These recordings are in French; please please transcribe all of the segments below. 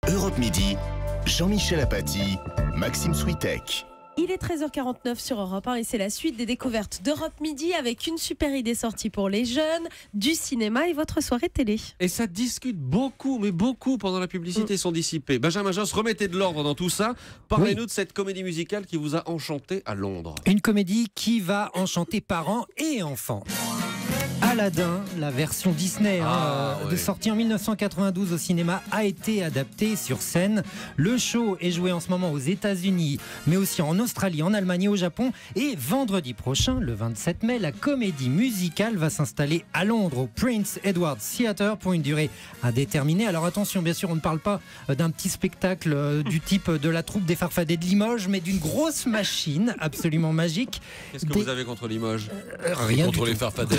Europe Midi, Jean-Michel Apathy, Maxime Switek. Il est 13h49 sur Europe 1 et c'est la suite des découvertes d'Europe Midi avec une super idée sortie pour les jeunes, du cinéma et votre soirée télé. Et ça discute beaucoup, mais beaucoup pendant la publicité sont dissipés. Benjamin Josse, remettez de l'ordre dans tout ça. Parlez-nous de cette comédie musicale qui vous a enchanté à Londres. Une comédie qui va enchanter parents et enfants. Aladdin, la version Disney de sortie en 1992 au cinéma, a été adaptée sur scène. Le show est joué en ce moment aux États-Unis, mais aussi en Australie, en Allemagne et au Japon. Et vendredi prochain, le 27 mai, la comédie musicale va s'installer à Londres au Prince Edward Theatre pour une durée indéterminée. Alors attention, bien sûr, on ne parle pas d'un petit spectacle du type de la troupe des Farfadets de Limoges, mais d'une grosse machine absolument magique. Qu'est-ce que vous avez contre Limoges? Rien contre du les tout. Farfadets.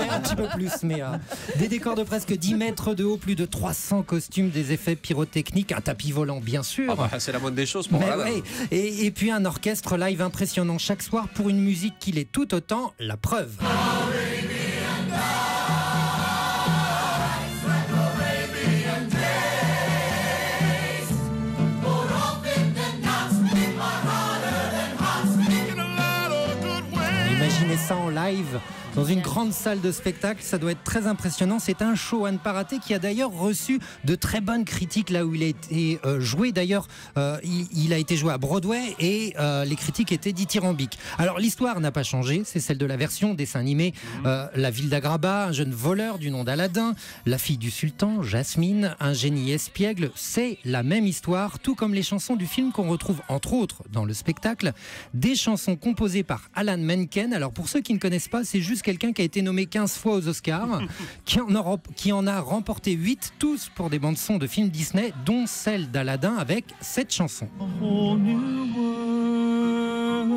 Un petit peu plus, mais des décors de presque 10 mètres de haut, plus de 300 costumes, des effets pyrotechniques, un tapis volant bien sûr. C'est la moindre des choses pour Aladdin. Ouais. Et puis un orchestre live impressionnant chaque soir pour une musique qui l'est tout autant. La preuve. Imaginez ça en live dans une grande salle de spectacle, ça doit être très impressionnant. C'est un show à ne pas rater qui a d'ailleurs reçu de très bonnes critiques là où il a été joué. D'ailleurs, il a été joué à Broadway et les critiques étaient dithyrambiques. Alors l'histoire n'a pas changé, c'est celle de la version dessin animé. La ville d'Agraba, un jeune voleur du nom d'Aladin, la fille du sultan, Jasmine, un génie espiègle. C'est la même histoire, tout comme les chansons du film qu'on retrouve entre autres dans le spectacle. Des chansons composées par Alan Menken. Alors pour ceux qui ne connaissent pas, c'est juste quelqu'un qui a été nommé 15 fois aux Oscars, qui en a remporté 8, tous pour des bandes-sons de films Disney, dont celle d'Aladin avec cette chanson. A whole new world,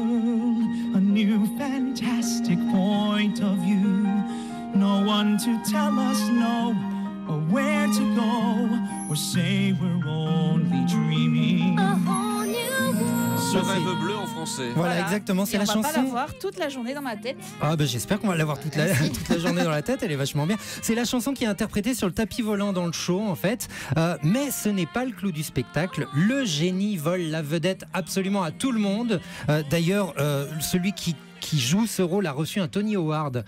a new fantastic point of view. No one to tell us no, or where to go, or say we're only dreaming. Ce rêve bleu en français. Voilà, exactement, c'est la chanson. On va pas l'avoir toute la journée dans ma tête. Ah ben j'espère qu'on va l'avoir toute la journée dans la tête, elle est vachement bien. C'est la chanson qui est interprétée sur le tapis volant dans le show en fait. Mais ce n'est pas le clou du spectacle. Le génie vole la vedette absolument à tout le monde. D'ailleurs, celui qui joue ce rôle a reçu un Tony Award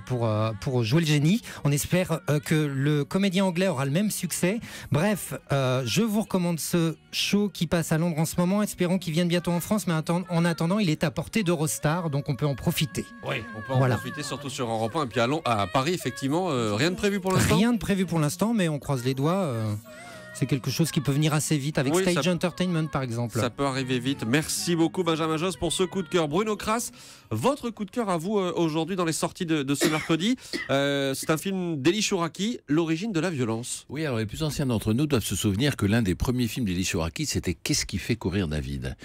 pour jouer le génie. On espère que le comédien anglais aura le même succès. Bref, je vous recommande ce show qui passe à Londres en ce moment. Espérons qu'il vienne bientôt en France, mais en attendant, il est à portée d'Eurostar, donc on peut en profiter. Oui, on peut en profiter surtout sur Europe 1. Et puis à Paris, effectivement, rien de prévu pour l'instant. Rien de prévu pour l'instant, mais on croise les doigts. C'est quelque chose qui peut venir assez vite avec Stage Entertainment par exemple. Ça peut arriver vite. Merci beaucoup Benjamin Josse pour ce coup de cœur. Bruno Kras, votre coup de cœur à vous aujourd'hui dans les sorties de ce mercredi. C'est un film d'Elie Chouraki, L'origine de la violence. Oui, alors les plus anciens d'entre nous doivent se souvenir que l'un des premiers films d'Elie Chouraki, c'était Qu'est-ce qui fait courir David?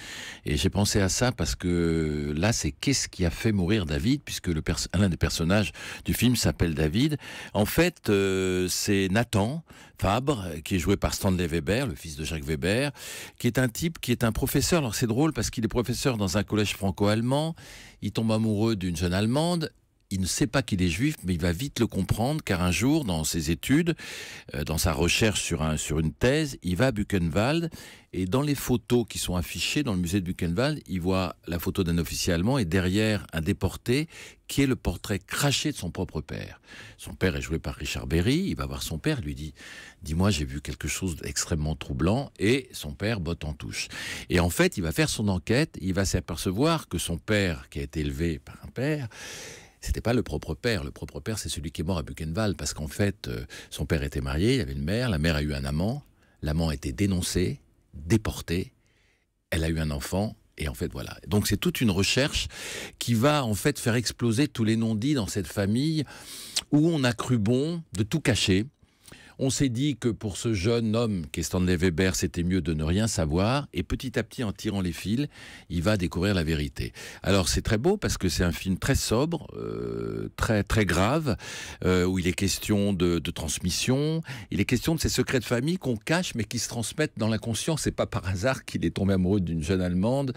Et j'ai pensé à ça parce que là, c'est Qu'est-ce qui a fait mourir David, puisque l'un des personnages du film s'appelle David. En fait, c'est Nathan Fabre, qui est joué par Stanley Weber, le fils de Jacques Weber, qui est un type qui est un professeur. Alors c'est drôle parce qu'il est professeur dans un collège franco-allemand. Il tombe amoureux d'une jeune Allemande. Il ne sait pas qu'il est juif, mais il va vite le comprendre, car un jour, dans ses études, dans sa recherche sur une thèse, il va à Buchenwald, et dans les photos qui sont affichées dans le musée de Buchenwald, il voit la photo d'un officier allemand, et derrière, un déporté, qui est le portrait craché de son propre père. Son père est joué par Richard Berry, il va voir son père, lui dit « Dis-moi, j'ai vu quelque chose d'extrêmement troublant », et son père botte en touche. Et en fait, il va faire son enquête, il va s'apercevoir que son père, qui a été élevé par un père, c'était pas le propre père. Le propre père, c'est celui qui est mort à Buchenwald, parce qu'en fait, son père était marié, il avait une mère, la mère a eu un amant, l'amant a été dénoncé, déporté, elle a eu un enfant, et en fait, voilà. Donc c'est toute une recherche qui va en fait faire exploser tous les non-dits dans cette famille où on a cru bon de tout cacher. On s'est dit que pour ce jeune homme qui est Stanley Weber, c'était mieux de ne rien savoir. Et petit à petit, en tirant les fils, il va découvrir la vérité. Alors c'est très beau parce que c'est un film très sobre, très très grave, où il est question de transmission. Il est question de ces secrets de famille qu'on cache, mais qui se transmettent dans l'inconscient. C'est pas par hasard qu'il est tombé amoureux d'une jeune Allemande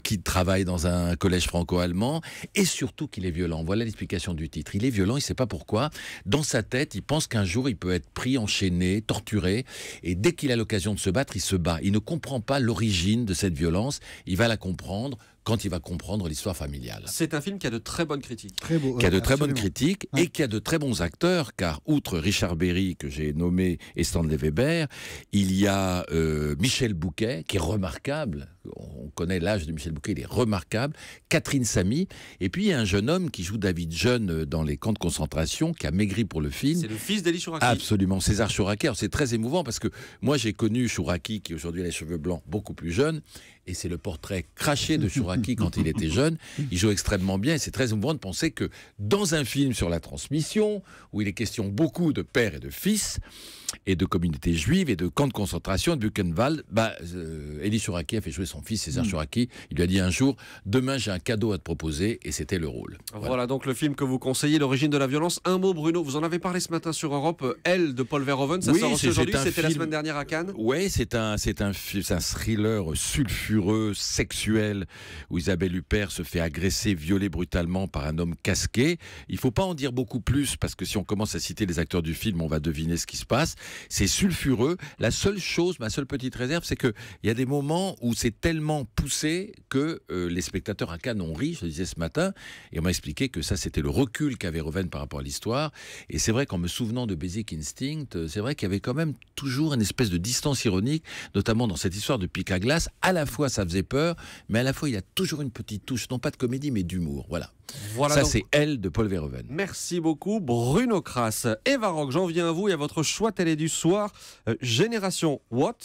qui travaille dans un collège franco-allemand, et surtout qu'il est violent. Voilà l'explication du titre. Il est violent, il ne sait pas pourquoi. Dans sa tête, il pense qu'un un jour, il peut être pris, enchaîné, torturé, et dès qu'il a l'occasion de se battre, il se bat. Il ne comprend pas l'origine de cette violence, il va la comprendre quand il va comprendre l'histoire familiale. C'est un film qui a de très bonnes critiques. Très beau. Qui a de très bonnes absolument. critiques et qui a de très bons acteurs, car outre Richard Berry, que j'ai nommé, et Stanley Weber, il y a Michel Bouquet, qui est remarquable. On connaît l'âge de Michel Bouquet, il est remarquable. Catherine Samy. Et puis il y a un jeune homme qui joue David Jeune dans les camps de concentration, qui a maigri pour le film. C'est le fils d'Eli Chouraki. Absolument, César Chouraki. Alors, c'est très émouvant parce que moi j'ai connu Chouraki, qui aujourd'hui a les cheveux blancs, beaucoup plus jeune, et c'est le portrait craché de Chouraki quand il était jeune. Il joue extrêmement bien et c'est très émouvant de penser que dans un film sur la transmission, où il est question beaucoup de père et de fils, et de communautés juives et de camps de concentration, de Buchenwald, Eli Chouraki a fait jouer son fils César Chouraki. Il lui a dit un jour, demain j'ai un cadeau à te proposer, et c'était le rôle. Voilà donc le film que vous conseillez, L'origine de la violence. Un mot, Bruno, vous en avez parlé ce matin sur Europe, Elle de Paul Verhoeven, ça Oui, sort aussi c'est aujourd'hui, un c'était la film- semaine dernière à Cannes. Oui, c'est un thriller sulfureux, sexuel, où Isabelle Huppert se fait agresser, violer brutalement par un homme casqué. Il ne faut pas en dire beaucoup plus, parce que si on commence à citer les acteurs du film, on va deviner ce qui se passe. C'est sulfureux. La seule chose, ma seule petite réserve, c'est qu'il y a des moments où c'est tellement poussé que les spectateurs à Cannes ont ri, je le disais ce matin, et on m'a expliqué que ça, c'était le recul qu'avait Verhoeven par rapport à l'histoire. Et c'est vrai qu'en me souvenant de Basic Instinct, c'est vrai qu'il y avait quand même toujours une espèce de distance ironique, notamment dans cette histoire de pic à glace. À la fois, ça faisait peur, mais à la fois, il y a toujours une petite touche, non pas de comédie, mais d'humour. Voilà. Voilà Ça, donc. c'est Elle de Paul Verhoeven. Merci beaucoup, Bruno Kras. Eva Rock, j'en viens à vous et à votre choix télé du soir. Génération What,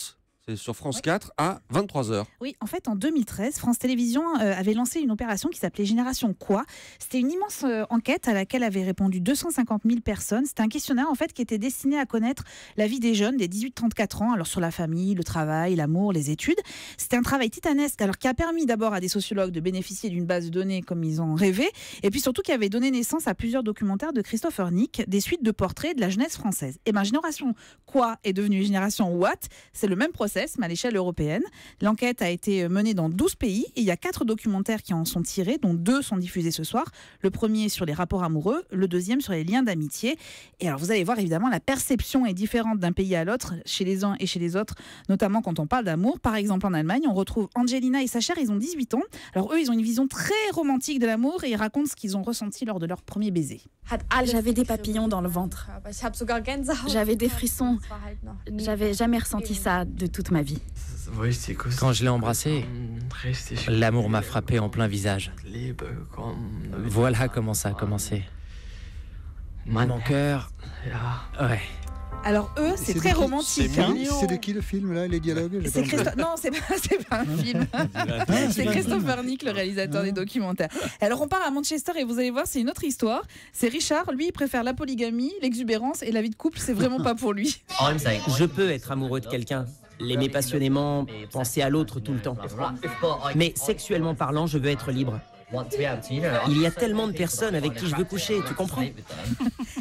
c'est sur France 4 à 23h. Oui, en fait, en 2013, France Télévisions avait lancé une opération qui s'appelait Génération Quoi. C'était une immense enquête à laquelle avaient répondu 250 000 personnes. C'était un questionnaire en fait qui était destiné à connaître la vie des jeunes des 18-34 ans, alors sur la famille, le travail, l'amour, les études. C'était un travail titanesque, alors qui a permis d'abord à des sociologues de bénéficier d'une base de données comme ils ont rêvé, et puis surtout qui avait donné naissance à plusieurs documentaires de Christopher Nick, des suites de portraits de la jeunesse française. Et bien, Génération Quoi est devenue Génération What. C'est le même process, mais à l'échelle européenne. L'enquête a été menée dans 12 pays et il y a 4 documentaires qui en sont tirés, dont 2 sont diffusés ce soir. Le premier sur les rapports amoureux, le deuxième sur les liens d'amitié. Et alors vous allez voir évidemment, la perception est différente d'un pays à l'autre, chez les uns et chez les autres, notamment quand on parle d'amour. Par exemple en Allemagne, on retrouve Angelina et Sacher, ils ont 18 ans. Alors eux, ils ont une vision très romantique de l'amour et ils racontent ce qu'ils ont ressenti lors de leur premier baiser. J'avais des papillons dans le ventre. J'avais des frissons. J'avais jamais ressenti ça de toute ma vie. Quand je l'ai embrassé, l'amour m'a frappé en plein visage. Voilà comment ça a commencé. Mon cœur... Ouais. Alors eux, c'est très romantique. hein. C'est de qui le film là, les dialogues? J'ai C'est pas compris. Non, c'est pas un film. C'est Christopher Nick, le réalisateur des documentaires. Alors on part à Manchester et vous allez voir, c'est une autre histoire. C'est Richard, lui, il préfère la polygamie, l'exubérance et la vie de couple, c'est vraiment pas pour lui. Je peux être amoureux de quelqu'un, l'aimer passionnément, penser à l'autre tout le temps. Mais sexuellement parlant, je veux être libre. Il y a tellement de personnes avec qui je veux coucher, tu comprends?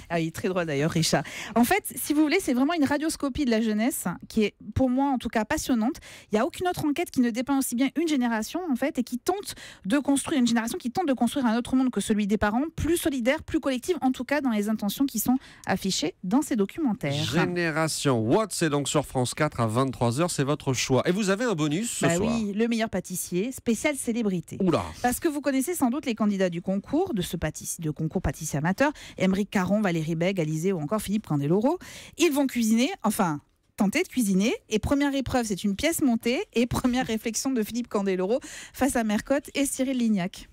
Ah, il est très drôle d'ailleurs, Richard. En fait, si vous voulez, c'est vraiment une radioscopie de la jeunesse qui est, pour moi en tout cas, passionnante. Il n'y a aucune autre enquête qui ne dépeint aussi bien une génération, en fait, et qui tente de construire une génération qui tente de construire un autre monde que celui des parents, plus solidaire, plus collectif, en tout cas dans les intentions qui sont affichées dans ces documentaires. Génération What, c'est donc sur France 4 à 23h, c'est votre choix. Et vous avez un bonus ce soir. Oui, le meilleur pâtissier, spécial célébrité. Oula. Parce que vous connaissez sans doute les candidats du concours, de concours pâtissier amateur, Émeric Caron, Valérie Bègue, Alizé ou encore Philippe Candeloro. Ils vont cuisiner, enfin tenter de cuisiner. Et première épreuve, c'est une pièce montée. Et première réflexion de Philippe Candeloro face à Mercotte et Cyril Lignac.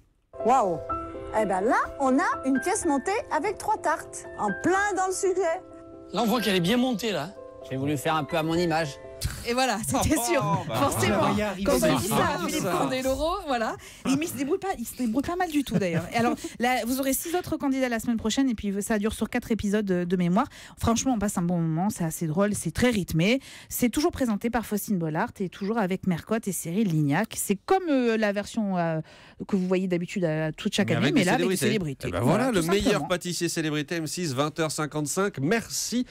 Waouh! Eh bien là, on a une pièce montée avec 3 tartes, en plein dans le sujet. Là, on voit qu'elle est bien montée, là. J'ai voulu faire un peu à mon image. Et voilà, c'était sûr. Forcément, quand on dit ça à Philippe Candeloro, voilà. Il ne se débrouille pas mal du tout d'ailleurs. Et alors, là, vous aurez 6 autres candidats la semaine prochaine et puis ça dure sur 4 épisodes de mémoire. Franchement, on passe un bon moment, c'est assez drôle, c'est très rythmé. C'est toujours présenté par Faustine Bollard et toujours avec Mercotte et Cyril Lignac. C'est comme la version que vous voyez d'habitude chaque année, mais là avec des célébrités. Et ben voilà, le tout meilleur simplement. pâtissier célébrité M6, 20h55. Merci